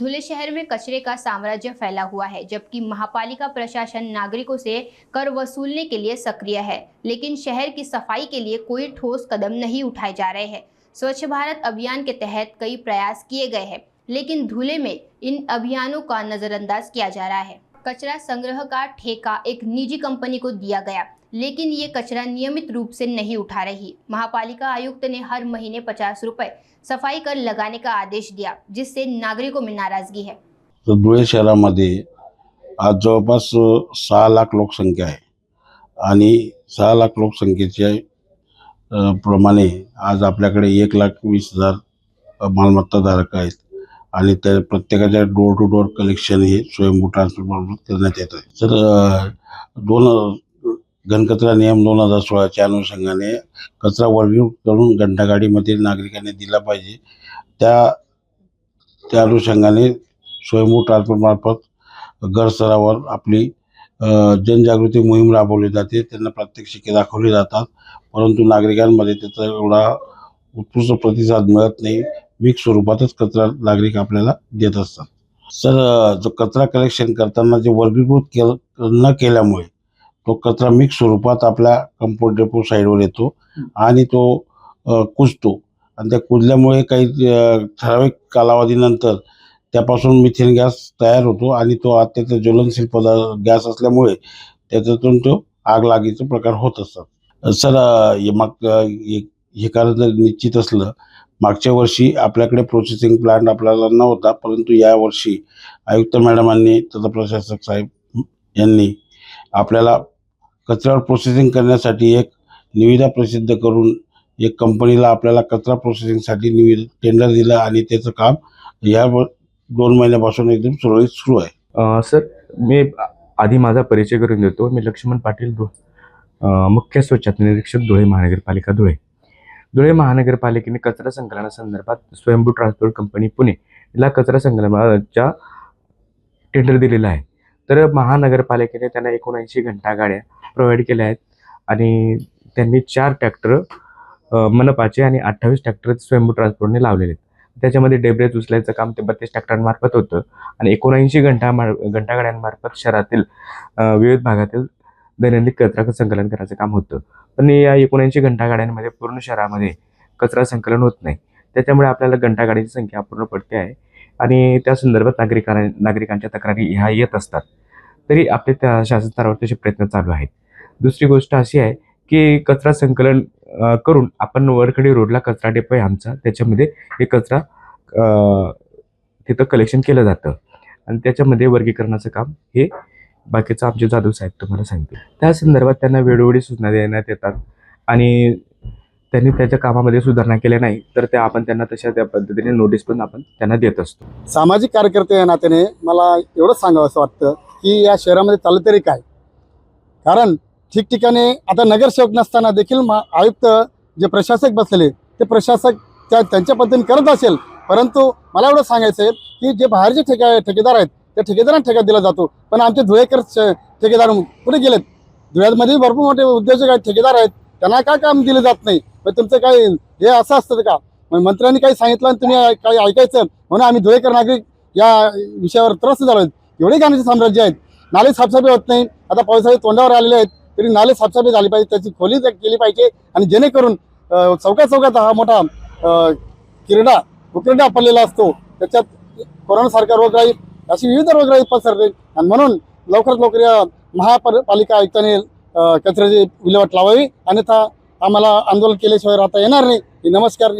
धुले शहर में कचरे का साम्राज्य फैला हुआ है, जबकि महापालिका प्रशासन नागरिकों से कर वसूलने के लिए सक्रिय है, लेकिन शहर की सफाई के लिए कोई ठोस कदम नहीं उठाए जा रहे हैं। स्वच्छ भारत अभियान के तहत कई प्रयास किए गए हैं, लेकिन धुले में इन अभियानों का नजरअंदाज किया जा रहा है। कचरा संग्रह का ठेका एक निजी कंपनी को दिया गया, लेकिन ये कचरा नियमित रूप से नहीं उठा रही। महापालिका आयुक्त ने हर महीने 50 रुपए सफाई कर लगाने का आदेश दिया, जिससे नागरिकों में नाराजगी है। तर धुळे शहरामध्ये आज जवळपास 6 लाख लोकसंख्या आहे आणि 6 लाख लोकसंख्येच्या प्रमाणे आज आपल्याकडे 1,20,000 मालमत्ताधारक आहेत आणि त्या प्रत्येकाच्या डोर टू डोर कलेक्शन हे स्वयंभू ट्रान्सफर मार्फत करण्यात येत आहे। तर घनकचरा नियम 2016 च्या अनुषंगाने कचरा वर्गीकृत करून घंटागाडीमध्ये नागरिकांनी दिला पाहिजे। त्या अनुषंगाने स्वयंभू ट्रान्सफर मार्फत घर स्तरावर आपली जनजागृती मोहीम राबवली जाते, त्यांना प्रात्यक्षिके दाखवली जातात, परंतु नागरिकांमध्ये त्याचा एवढा उत्कृष्ट प्रतिसाद मिळत नाही। मिक्स स्वरूपातच कचरा नागरिक आपल्याला देत असतात। सर, जो कचरा कलेक्शन करताना जे वर्गीकृत न केल्यामुळे तो कचरा मिक्स स्वरूपात आपल्या कंपोस्ट डेपो साईडवर येतो आणि तो कुजतो आणि त्या कुजल्यामुळे काही ठराविक कालावधीनंतर त्यापासून मिथेन गॅस तयार होतो आणि तो अत्यंत ज्वलनशील गॅस असल्यामुळे त्याच्यातून तो आग लागीचा प्रकार होत असतात। सर, हे कारण जर निश्चित असलं, मागच्या वर्षी आपल्याकडे प्रोसेसिंग प्लांट आपल्याला नव्हता, परंतु या वर्षी आयुक्त मॅडमांनी तथा प्रशासक साहेब यांनी आपल्याला कचऱ्यावर प्रोसेसिंग करण्यासाठी एक निविदा प्रसिद्ध करून एक कंपनीला आपल्याला कचरा प्रोसेसिंगसाठी टेंडर दिलं आणि त्याचं काम या 2 महिन्यापासून एकदम सुरळीत सुरू आहे। सर, मी आधी माझा परिचय करून देतो। मी लक्ष्मण पाटील, मुख्य स्वच्छता निरीक्षक, धुळे महानगरपालिका धुळे। धुळे महानगरपालिकेने कचरा संकलनासंदर्भात स्वयंभू ट्रान्सपोर्ट कंपनी पुणे याला कचरा संकलनाचा टेंडर दिलेला आहे। तर महानगरपालिकेने त्यांना 79 घंटा गाड्या प्रोव्हाइड केल्या आहेत आणि त्यांनी 4 ट्रॅक्टर मनपाचे आणि 28 ट्रॅक्टर स्वयंभू ट्रान्सपोर्टने लावलेले आहेत। त्याच्यामध्ये डेब्रेज उचलायचं काम ते 32 ट्रॅक्टरांमार्फत होतं आणि 79 घंटा गाड्यांमार्फत शहरातील विविध भागातील दैनंदिन कचरा संकलन करायचं काम होतं। पण या 79 घंटा गाड्यांमध्ये पूर्ण शहरामध्ये कचरा संकलन होत नाही, त्याच्यामुळे आपल्याला घंटा गाड्यांची संख्या अपूर्ण पडते आहे आणि त्या संदर्भात नागरिकांच्या तक्रारी ह्या येत असतात। तरी आपले त्या शासन स्तरावर तसे प्रयत्न चालू आहेत। दुसरी गोष्ट अशी आहे की कचरा संकलन करून आपण वरखडी रोडला कचरा डेपो आहे आमचा, त्याच्यामध्ये हे कचरा तिथं कलेक्शन केलं जातं आणि त्याच्यामध्ये वर्गीकरणाचं काम हे बाकीचं आमचे जाधव साहेब तुम्हाला सांगतील। त्या संदर्भात त्यांना वेळोवेळी सूचना देण्यात येतात आणि त्यांनी त्याच्या कामामध्ये सुधारणा केल्या नाही तर आपण त्यांना त्या पद्धतीने नोटीस पण आपण त्यांना देत असतो। सामाजिक कार्यकर्ते या नात्याने मला एवढंच सांगावं असं वाटतं की या शहरामध्ये चाललं तरी काय, कारण ठिकठिकाणी आता नगरसेवक नसताना देखील आयुक्त जे प्रशासक बसलेले ते प्रशासक त्यांच्या पद्धतीने करत असेल, परंतु मला एवढं सांगायचं आहे की जे बाहेरचे ठेकेदार आहेत त्या ठेकेदारांना ठेका दिला जातो, पण आमचे धुळेकर ठेकेदार कुठे गेलेत? धुळ्यामध्ये भरपूर मोठे उद्योजक आहेत, ठेकेदार आहेत, त्यांना काय काम दिलं जात नाही? मग तुमचं काय हे असं असतं का? मग मंत्र्यांनी काही सांगितलं आणि तुम्ही काही ऐकायचं म्हणून आम्ही धुळेकर नागरिक या विषयावर त्रस्त झालो आहेत। एवढे गाण्याचे साम्राज्य आहेत, नाले साफसफाई होत नाही। आता पावसाळी तोंडावर आलेले आहेत तरी नाले साफसफाई झाली पाहिजे, त्याची खोली केली पाहिजे आणि जेणेकरून चौकात हा मोठा उकिरडा पडलेला असतो, त्याच्यात कोरोनासारखा रोगराई अशी विविध रोगराई पसरते आणि म्हणून लवकरात लवकर या महापालिका आयुक्तांनी कचऱ्याची विल्हेवाट लावावी, अन्यथा आम्हाला आंदोलन केल्याशिवाय राहता येणार नाही। नमस्कार।